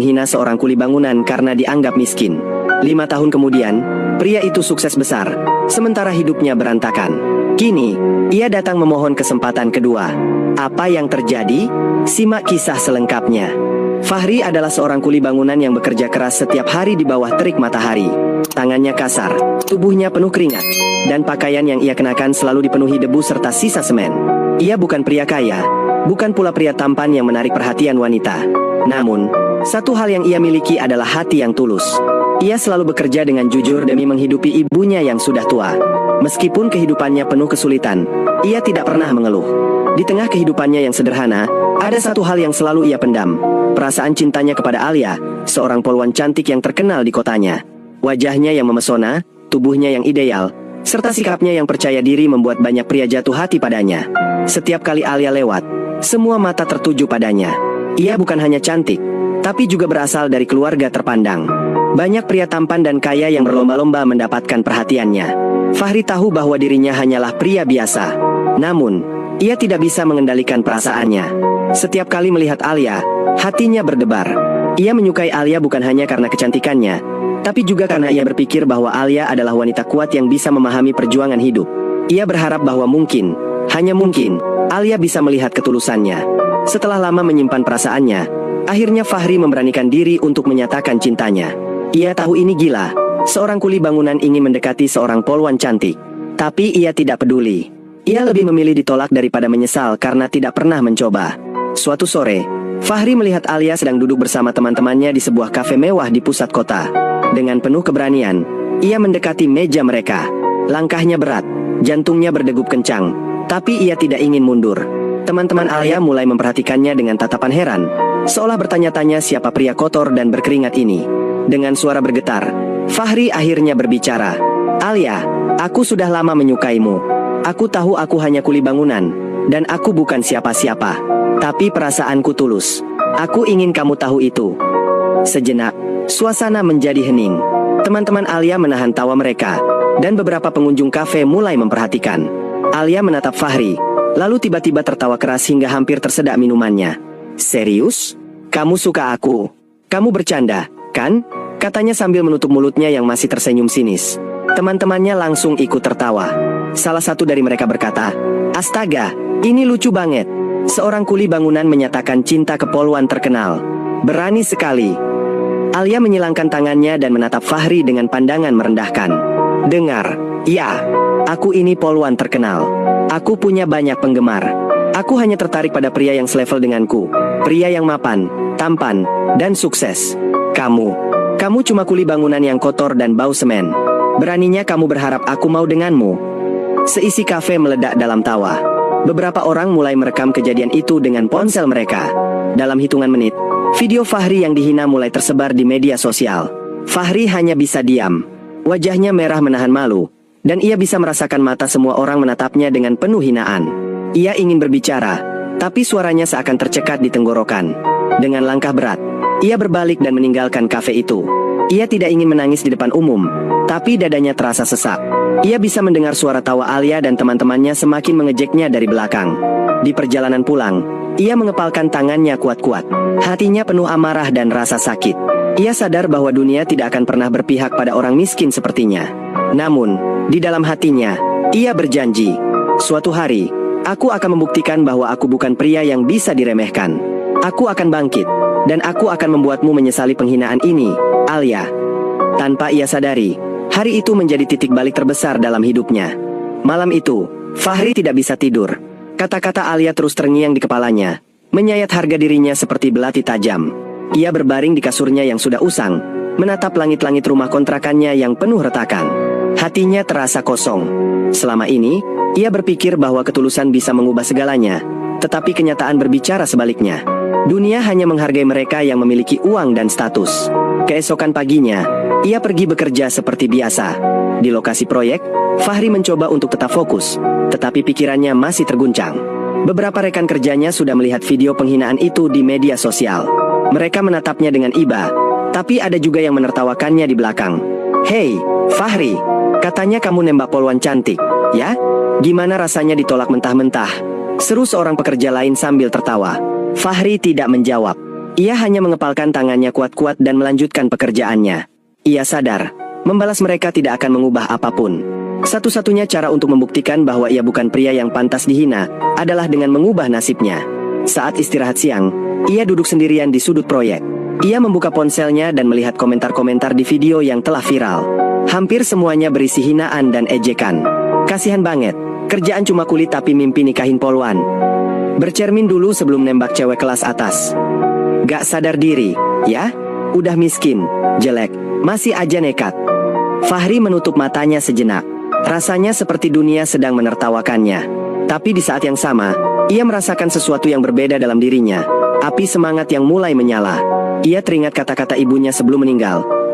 menghina seorang kuli bangunan karena dianggap miskin. 5 tahun kemudian, pria itu sukses besar, sementara hidupnya berantakan. Kini, ia datang memohon kesempatan kedua. Apa yang terjadi? Simak kisah selengkapnya. Fahri adalah seorang kuli bangunan yang bekerja keras setiap hari di bawah terik matahari. Tangannya kasar, tubuhnya penuh keringat, dan pakaian yang ia kenakan selalu dipenuhi debu serta sisa semen. Ia bukan pria kaya, bukan pula pria tampan yang menarik perhatian wanita. Namun, satu hal yang ia miliki adalah hati yang tulus. Ia selalu bekerja dengan jujur demi menghidupi ibunya yang sudah tua. Meskipun kehidupannya penuh kesulitan, ia tidak pernah mengeluh. Di tengah kehidupannya yang sederhana, ada satu hal yang selalu ia pendam. Perasaan cintanya kepada Alia, seorang polwan cantik yang terkenal di kotanya. Wajahnya yang memesona, tubuhnya yang ideal, serta sikapnya yang percaya diri membuat banyak pria jatuh hati padanya. Setiap kali Alia lewat, semua mata tertuju padanya. Ia bukan hanya cantik, tapi juga berasal dari keluarga terpandang. Banyak pria tampan dan kaya yang berlomba-lomba mendapatkan perhatiannya. Fahri tahu bahwa dirinya hanyalah pria biasa. Namun, ia tidak bisa mengendalikan perasaannya. Setiap kali melihat Alia, hatinya berdebar. Ia menyukai Alia bukan hanya karena kecantikannya, tapi juga karena ia berpikir bahwa Alia adalah wanita kuat yang bisa memahami perjuangan hidup. Ia berharap bahwa mungkin, hanya mungkin, Alia bisa melihat ketulusannya. Setelah lama menyimpan perasaannya, akhirnya Fahri memberanikan diri untuk menyatakan cintanya. Ia tahu ini gila, seorang kuli bangunan ingin mendekati seorang polwan cantik. Tapi ia tidak peduli. Ia lebih memilih ditolak daripada menyesal karena tidak pernah mencoba. Suatu sore, Fahri melihat Alia sedang duduk bersama teman-temannya di sebuah kafe mewah di pusat kota. Dengan penuh keberanian, ia mendekati meja mereka. Langkahnya berat, jantungnya berdegup kencang, tapi ia tidak ingin mundur. Teman-teman Alia mulai memperhatikannya dengan tatapan heran, seolah bertanya-tanya siapa pria kotor dan berkeringat ini. Dengan suara bergetar, Fahri akhirnya berbicara. Alia, aku sudah lama menyukaimu. Aku tahu aku hanya kuli bangunan, dan aku bukan siapa-siapa. Tapi perasaanku tulus. Aku ingin kamu tahu itu. Sejenak, suasana menjadi hening. Teman-teman Alia menahan tawa mereka, dan beberapa pengunjung kafe mulai memperhatikan. Alia menatap Fahri, lalu tiba-tiba tertawa keras hingga hampir tersedak minumannya. Serius? Kamu suka aku? Kamu bercanda, kan? Katanya sambil menutup mulutnya yang masih tersenyum sinis. Teman-temannya langsung ikut tertawa. Salah satu dari mereka berkata, Astaga, ini lucu banget. Seorang kuli bangunan menyatakan cinta ke polwan terkenal. Berani sekali. Alia menyilangkan tangannya dan menatap Fahri dengan pandangan merendahkan. Dengar, ya, aku ini polwan terkenal. Aku punya banyak penggemar. Aku hanya tertarik pada pria yang selevel denganku. Pria yang mapan, tampan, dan sukses. Kamu cuma kuli bangunan yang kotor dan bau semen. Beraninya kamu berharap aku mau denganmu? Seisi kafe meledak dalam tawa. Beberapa orang mulai merekam kejadian itu dengan ponsel mereka. Dalam hitungan menit, video Fahri yang dihina mulai tersebar di media sosial. Fahri hanya bisa diam. Wajahnya merah menahan malu, dan ia bisa merasakan mata semua orang menatapnya dengan penuh hinaan. Ia ingin berbicara, tapi suaranya seakan tercekat di tenggorokan. Dengan langkah berat, ia berbalik dan meninggalkan kafe itu. Ia tidak ingin menangis di depan umum, tapi dadanya terasa sesak. Ia bisa mendengar suara tawa Alia dan teman-temannya semakin mengejeknya dari belakang. Di perjalanan pulang, ia mengepalkan tangannya kuat-kuat. Hatinya penuh amarah dan rasa sakit. Ia sadar bahwa dunia tidak akan pernah berpihak pada orang miskin sepertinya. Namun, di dalam hatinya, ia berjanji, suatu hari, aku akan membuktikan bahwa aku bukan pria yang bisa diremehkan. Aku akan bangkit, dan aku akan membuatmu menyesali penghinaan ini, Alia. Tanpa ia sadari, hari itu menjadi titik balik terbesar dalam hidupnya. Malam itu, Fahri tidak bisa tidur. Kata-kata Alia terus terngiang di kepalanya, menyayat harga dirinya seperti belati tajam. Ia berbaring di kasurnya yang sudah usang, menatap langit-langit rumah kontrakannya yang penuh retakan. Hatinya terasa kosong. Selama ini, ia berpikir bahwa ketulusan bisa mengubah segalanya, tetapi kenyataan berbicara sebaliknya. Dunia hanya menghargai mereka yang memiliki uang dan status. Keesokan paginya, ia pergi bekerja seperti biasa. Di lokasi proyek, Fahri mencoba untuk tetap fokus, tetapi pikirannya masih terguncang. Beberapa rekan kerjanya sudah melihat video penghinaan itu di media sosial. Mereka menatapnya dengan iba, tapi ada juga yang menertawakannya di belakang. Hei, Fahri, katanya kamu nembak polwan cantik, ya? Gimana rasanya ditolak mentah-mentah? Seru seorang pekerja lain sambil tertawa. Fahri tidak menjawab. Ia hanya mengepalkan tangannya kuat-kuat dan melanjutkan pekerjaannya. Ia sadar, membalas mereka tidak akan mengubah apapun. Satu-satunya cara untuk membuktikan bahwa ia bukan pria yang pantas dihina, adalah dengan mengubah nasibnya. Saat istirahat siang, ia duduk sendirian di sudut proyek. Ia membuka ponselnya dan melihat komentar-komentar di video yang telah viral. Hampir semuanya berisi hinaan dan ejekan. Kasihan banget, kerjaan cuma kulit tapi mimpi nikahin polwan. Bercermin dulu sebelum nembak cewek kelas atas. Gak sadar diri, ya? Udah miskin, jelek, masih aja nekat. Fahri menutup matanya sejenak. Rasanya seperti dunia sedang menertawakannya. Tapi di saat yang sama, ia merasakan sesuatu yang berbeda dalam dirinya. Api semangat yang mulai menyala. Ia teringat kata-kata ibunya sebelum meninggal.